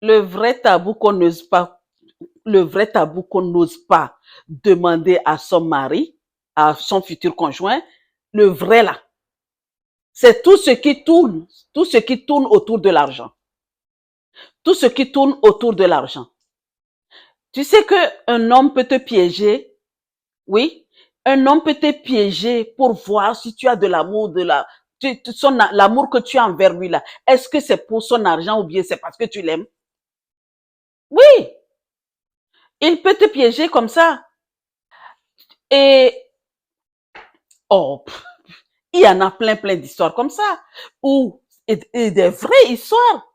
le vrai tabou qu'on n'ose pas, le vrai tabou qu'on n'ose pas demander à son mari, à son futur conjoint, le vrai là, c'est tout ce qui tourne autour de l'argent. Tout ce qui tourne autour de l'argent. Tu sais que un homme peut te piéger, oui, un homme peut te piéger pour voir si tu as de l'amour, l'amour que tu as envers lui là. Est-ce que c'est pour son argent ou bien c'est parce que tu l'aimes? Oui, il peut te piéger comme ça. Et oh, il y en a plein d'histoires comme ça, et des vraies histoires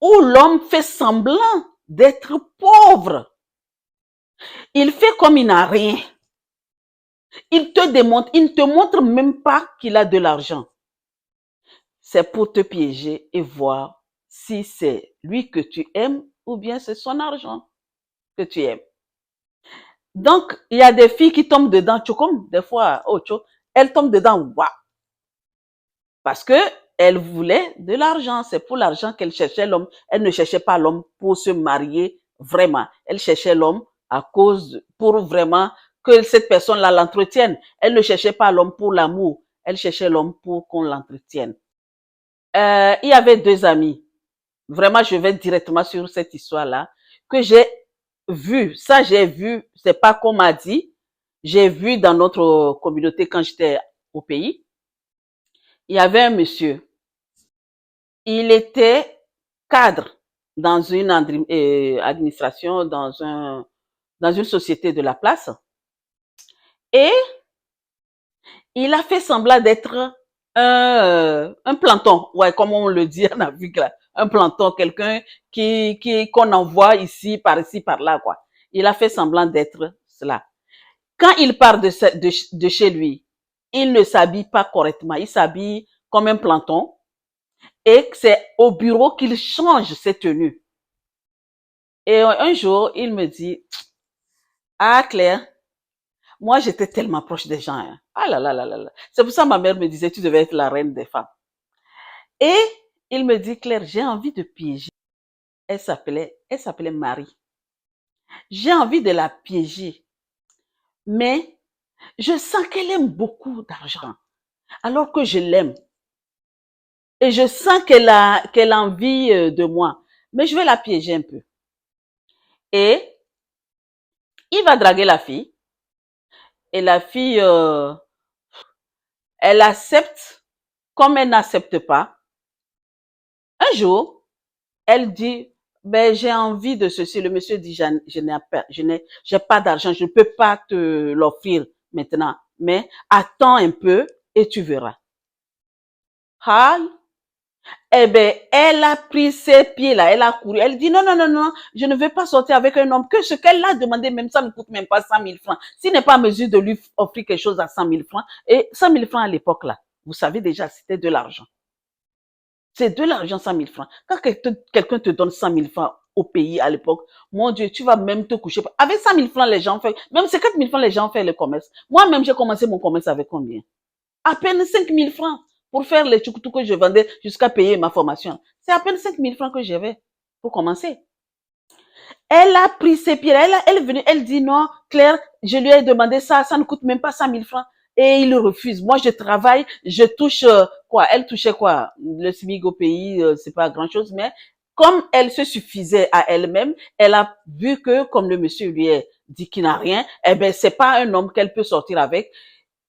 où l'homme fait semblant d'être pauvre. Il fait comme il n'a rien. Il ne te montre même pas qu'il a de l'argent. C'est pour te piéger et voir si c'est lui que tu aimes ou bien c'est son argent que tu aimes. Donc, il y a des filles qui tombent dedans, comme des fois, elles tombent dedans, waouh, parce que elle voulait de l'argent. C'est pour l'argent qu'elle cherchait l'homme. Elle ne cherchait pas l'homme pour se marier vraiment. Elle cherchait l'homme pour vraiment que cette personne-là l'entretienne. Elle ne cherchait pas l'homme pour l'amour. Elle cherchait l'homme pour qu'on l'entretienne. Il y avait deux amis. Vraiment, je vais directement sur cette histoire-là que j'ai vu. Ça, j'ai vu. C'est pas qu'on m'a dit. J'ai vu dans notre communauté quand j'étais au pays. Il y avait un monsieur. Il était cadre dans une administration, dans une société de la place. Et il a fait semblant d'être un planton, ouais, comme on le dit en Afrique, là. Un planton, quelqu'un qu'on envoie ici, par là, quoi. Il a fait semblant d'être cela. Quand il part de chez lui, il ne s'habille pas correctement. Il s'habille comme un planton. Et c'est au bureau qu'il change ses tenues. Et un jour, il me dit, ah Claire, moi j'étais tellement proche des gens. Hein. Ah là là là là là. C'est pour ça que ma mère me disait, tu devais être la reine des femmes. Et il me dit, Claire, j'ai envie de piéger. Elle s'appelait Marie. J'ai envie de la piéger. Mais je sens qu'elle aime beaucoup d'argent. Alors que je l'aime. Et je sens qu'elle a envie de moi. Mais je vais la piéger un peu. Et il va draguer la fille. Et la fille, elle accepte comme elle n'accepte pas. Un jour, elle dit, ben, j'ai envie de ceci. Le monsieur dit, j'ai pas d'argent, je ne peux pas te l'offrir maintenant, mais attends un peu et tu verras. Ah, eh ben, elle a pris ses pieds là, elle a couru. Elle dit non, non, non, non, je ne vais pas sortir avec un homme. Que ce qu'elle a demandé, même ça ne coûte même pas 100 000 francs. S'il n'est pas en mesure de lui offrir quelque chose à 100 000 francs, et 100 000 francs à l'époque là, vous savez déjà, c'était de l'argent. C'est de l'argent, 100 000 francs. Quand quelqu'un te donne 100 000 francs au pays à l'époque, mon Dieu, tu vas même te coucher. Avec 100 000 francs, les gens font, même 50 000 francs, les gens font le commerce. Moi-même, j'ai commencé mon commerce avec combien? À peine 5 000 francs pour faire les tchoukoutou que je vendais jusqu'à payer ma formation. C'est à peine 5 000 francs que j'avais pour commencer. Elle a pris ses pieds, elle est venue, elle dit non, Claire, je lui ai demandé ça, ça ne coûte même pas 100 000 francs. Et il refuse. Moi, je travaille, je touche quoi? Elle touchait quoi? Le SMIC au pays, c'est pas grand chose, mais comme elle se suffisait à elle-même, elle a vu que comme le monsieur lui a dit qu'il n'a rien, eh ben c'est pas un homme qu'elle peut sortir avec.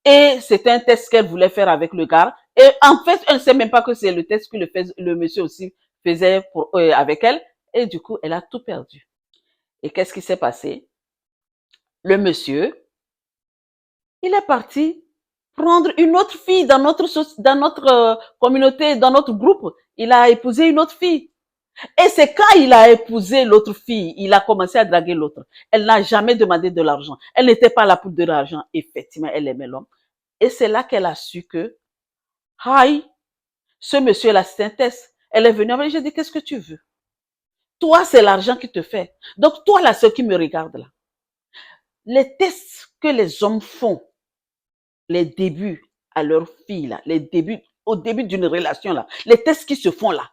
Et c'est un test qu'elle voulait faire avec le gars. Et en fait, elle ne sait même pas que c'est le test que le monsieur aussi faisait avec elle. Et du coup, elle a tout perdu. Et qu'est-ce qui s'est passé? Le monsieur, il est parti prendre une autre fille dans notre communauté, dans notre groupe. Il a épousé une autre fille. Et c'est quand il a épousé l'autre fille, il a commencé à draguer l'autre. Elle n'a jamais demandé de l'argent. Elle n'était pas là pour de l'argent. Effectivement, elle aimait l'homme. Et c'est là qu'elle a su que, aïe, ce monsieur-là, c'est un test. Elle est venue, j'ai dit, qu'est-ce que tu veux? Toi, c'est l'argent qui te fait. Donc, toi, la seule qui me regarde là. Les tests que les hommes font, les débuts à leur fille là, au début d'une relation là, les tests qui se font là,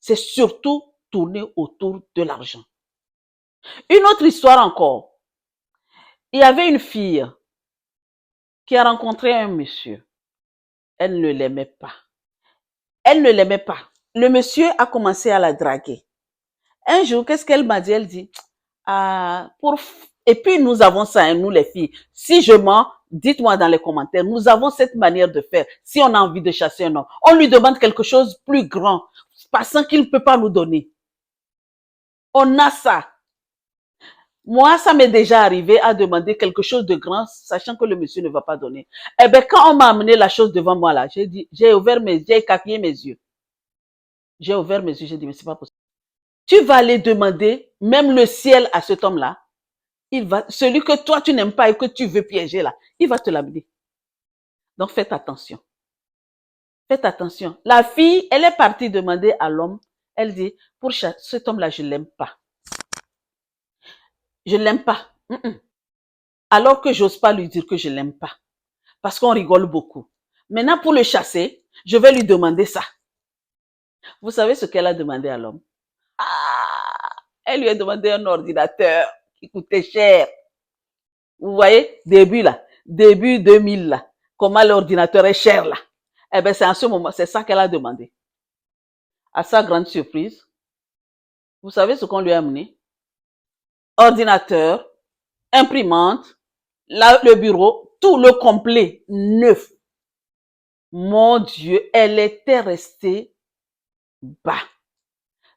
c'est surtout tourner autour de l'argent. Une autre histoire encore. Il y avait une fille qui a rencontré un monsieur. Elle ne l'aimait pas. Elle ne l'aimait pas. Le monsieur a commencé à la draguer. Un jour, qu'est-ce qu'elle m'a dit? Elle dit, et puis nous avons ça, hein, nous les filles. Si je mens, dites-moi dans les commentaires. Nous avons cette manière de faire. Si on a envie de chasser un homme, on lui demande quelque chose plus grand, pensant qu'il ne peut pas nous donner. On a ça. Moi, ça m'est déjà arrivé à demander quelque chose de grand, sachant que le monsieur ne va pas donner. Eh bien, quand on m'a amené la chose devant moi, là, j'ai dit, j'ai écarquillé mes yeux. J'ai ouvert mes yeux, j'ai dit, mais c'est pas possible. Tu vas aller demander même le ciel à cet homme-là. Celui que toi, tu n'aimes pas et que tu veux piéger, là, il va te l'amener. Donc, faites attention. Faites attention. La fille, elle est partie demander à l'homme. Elle dit, pour cet homme-là, je l'aime pas. Je l'aime pas. Alors que j'ose pas lui dire que je l'aime pas. Parce qu'on rigole beaucoup. Maintenant, pour le chasser, je vais lui demander ça. Vous savez ce qu'elle a demandé à l'homme? Elle lui a demandé un ordinateur qui coûtait cher. Vous voyez, début 2000 là, comment l'ordinateur est cher là. Eh bien, c'est en ce moment, c'est ça qu'elle a demandé. À sa grande surprise, vous savez ce qu'on lui a amené? Ordinateur, imprimante, le bureau, tout le complet, neuf. Mon Dieu, elle était restée bas.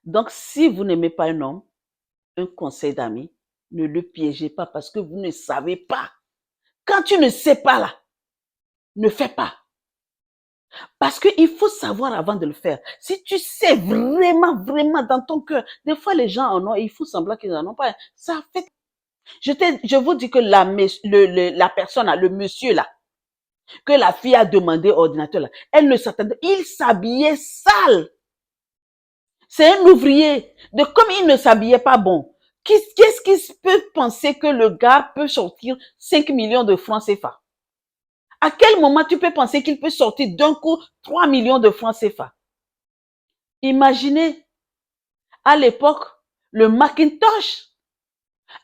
Donc, si vous n'aimez pas un homme, un conseil d'amis, ne le piégez pas parce que vous ne savez pas. Quand tu ne sais pas là, ne fais pas. Parce qu'il faut savoir avant de le faire. Si tu sais vraiment, vraiment dans ton cœur, des fois les gens en ont et il faut semblant qu'ils n'en ont pas. Ça fait. Je vous dis que la personne là, le monsieur là, que la fille a demandé au ordinateur là, elle ne s'attendait, il s'habillait sale. C'est un ouvrier. De comme il ne s'habillait pas bon, qu'est-ce qui peut penser que le gars peut sortir 5 millions de francs CFA? À quel moment tu peux penser qu'il peut sortir d'un coup 3 millions de francs CFA? Imaginez, à l'époque, le Macintosh,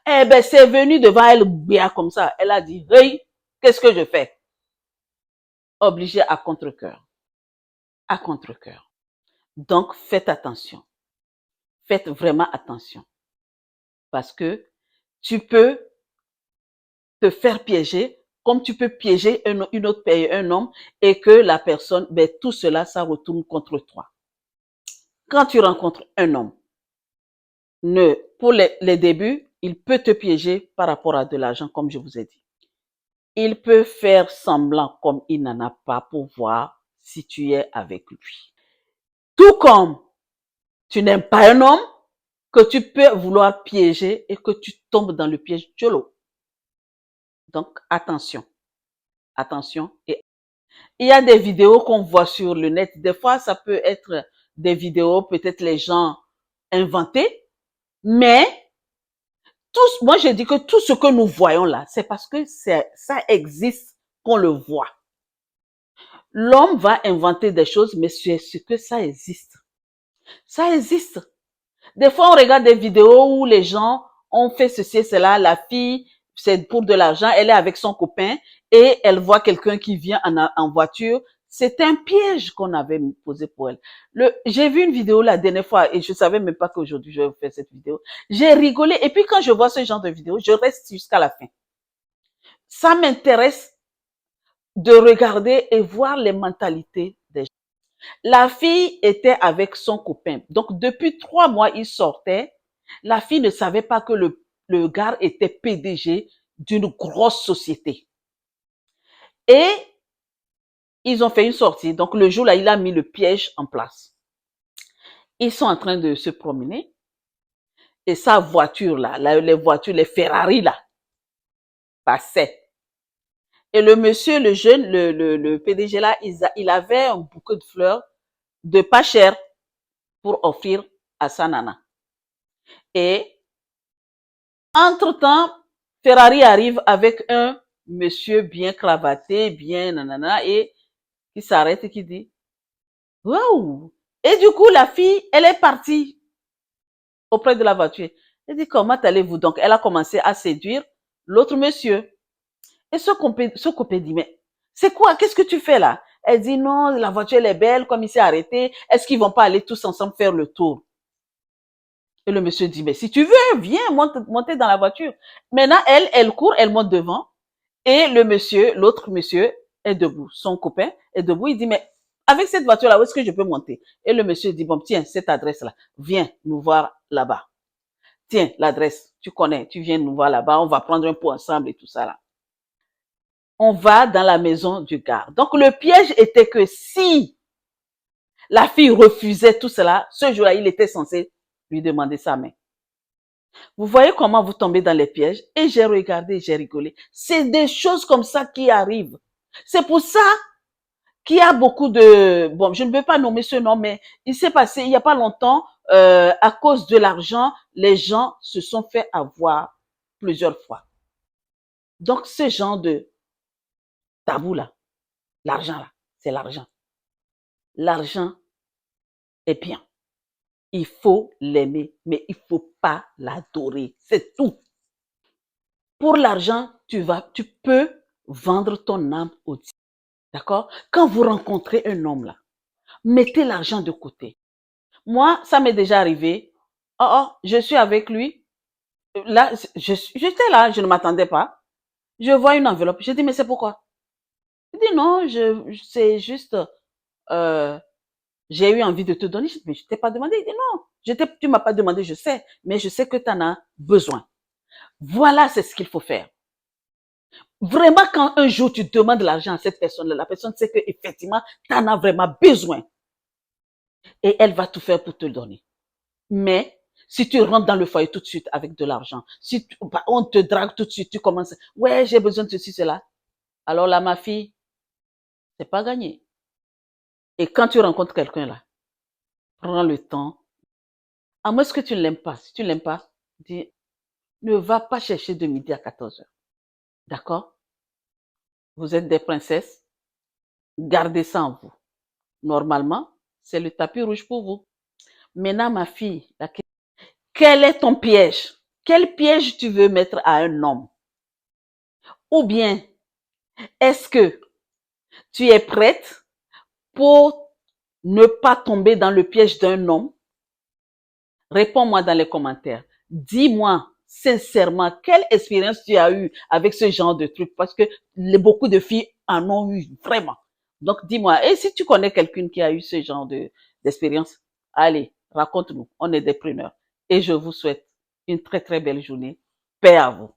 eh ben, c'est venu devant elle bien comme ça. Elle a dit, hey, qu'est-ce que je fais? Obligé à contre-cœur. À contre-cœur. Donc, faites attention. Faites vraiment attention. Parce que tu peux te faire piéger comme tu peux piéger un homme et que la personne, ben, tout cela, ça retourne contre toi. Quand tu rencontres un homme, pour les débuts, il peut te piéger par rapport à de l'argent, comme je vous ai dit. Il peut faire semblant comme il n'en a pas pour voir si tu es avec lui. Tout comme tu n'aimes pas un homme que tu peux vouloir piéger et que tu tombes dans le piège de l'eau. Donc, attention. Attention. Et il y a des vidéos qu'on voit sur le net. Des fois, ça peut être des vidéos, peut-être les gens inventés, mais moi, je dis que tout ce que nous voyons là, c'est parce que ça existe qu'on le voit. L'homme va inventer des choses, mais c'est ce que ça existe. Ça existe. Des fois, on regarde des vidéos où les gens ont fait ceci et cela. La fille, c'est pour de l'argent, elle est avec son copain et elle voit quelqu'un qui vient en voiture. C'est un piège qu'on avait posé pour elle. J'ai vu une vidéo la dernière fois et je savais même pas qu'aujourd'hui je vais faire cette vidéo. J'ai rigolé et puis quand je vois ce genre de vidéo, je reste jusqu'à la fin. Ça m'intéresse de regarder et voir les mentalités des gens. La fille était avec son copain. Donc, depuis 3 mois, ils sortaient. La fille ne savait pas que le gars était PDG d'une grosse société. Et ils ont fait une sortie. Donc, le jour-là, il a mis le piège en place. Ils sont en train de se promener. Et sa voiture-là, les voitures, les Ferrari, là, passaient. Et le monsieur, le jeune, le PDG là, il avait un bouquet de fleurs de pas cher pour offrir à sa nana. Et entre-temps, Ferrari arrive avec un monsieur bien cravaté, bien nanana, et qui s'arrête et qui dit, waouh! Et du coup, la fille, elle est partie. auprès de la voiture. Elle dit, comment allez-vous donc? Elle a commencé à séduire l'autre monsieur. Et ce copain dit, mais c'est quoi? Qu'est-ce que tu fais là? Elle dit, non, la voiture elle est belle, comme il s'est arrêté. Est-ce qu'ils vont pas aller tous ensemble faire le tour? Et le monsieur dit, mais si tu veux, viens, monte dans la voiture. Maintenant, elle court, elle monte devant. Et l'autre monsieur est debout. Son copain est debout. Il dit, mais avec cette voiture-là, où est-ce que je peux monter? Et le monsieur dit, bon, tiens, cette adresse-là, viens nous voir là-bas. Tiens, l'adresse, tu connais, tu viens nous voir là-bas, on va prendre un pot ensemble et tout ça là. On va dans la maison du gars. Donc, le piège était que si la fille refusait tout cela, ce jour-là, il était censé lui demander sa main. Vous voyez comment vous tombez dans les pièges? Et j'ai regardé, j'ai rigolé. C'est des choses comme ça qui arrivent. C'est pour ça qu'il y a beaucoup de... Bon, je ne veux pas nommer ce nom, mais il s'est passé il n'y a pas longtemps, à cause de l'argent, les gens se sont fait avoir plusieurs fois. Donc, ce genre de tabou là, l'argent là, c'est l'argent. L'argent est bien. Il faut l'aimer, mais il faut pas l'adorer. C'est tout. Pour l'argent, tu peux vendre ton âme au diable. D'accord? Quand vous rencontrez un homme là, mettez l'argent de côté. Moi, ça m'est déjà arrivé. Oh, je suis avec lui. Là, j'étais là, je ne m'attendais pas. Je vois une enveloppe. Je dis, mais c'est pourquoi? Il dit, non, c'est juste, euh, j'ai eu envie de te donner. Mais je t'ai pas demandé. Il dit, non, tu m'as pas demandé, je sais, mais je sais que tu en as besoin. Voilà, c'est ce qu'il faut faire. Vraiment, quand un jour tu demandes l'argent à cette personne-là, la personne sait qu'effectivement, tu en as vraiment besoin. Et elle va tout faire pour te le donner. Mais, si tu rentres dans le foyer tout de suite avec de l'argent, si on te drague tout de suite, tu commences, ouais, j'ai besoin de ceci, cela. Alors là, ma fille, c'est pas gagné. Et quand tu rencontres quelqu'un là, prends le temps. À moins que tu ne l'aimes pas. Si tu ne l'aimes pas, dis, ne va pas chercher de midi à 14 heures. D'accord? Vous êtes des princesses. Gardez ça en vous. Normalement, c'est le tapis rouge pour vous. Maintenant, ma fille, quel est ton piège? Quel piège tu veux mettre à un homme? Ou bien, est-ce que tu es prête pour ne pas tomber dans le piège d'un homme? Réponds-moi dans les commentaires. Dis-moi sincèrement quelle expérience tu as eue avec ce genre de truc, parce que beaucoup de filles en ont eu vraiment. Donc dis-moi, et si tu connais quelqu'une qui a eu ce genre d'expérience, allez, raconte-nous. On est des preneurs. Et je vous souhaite une très très belle journée. Paix à vous.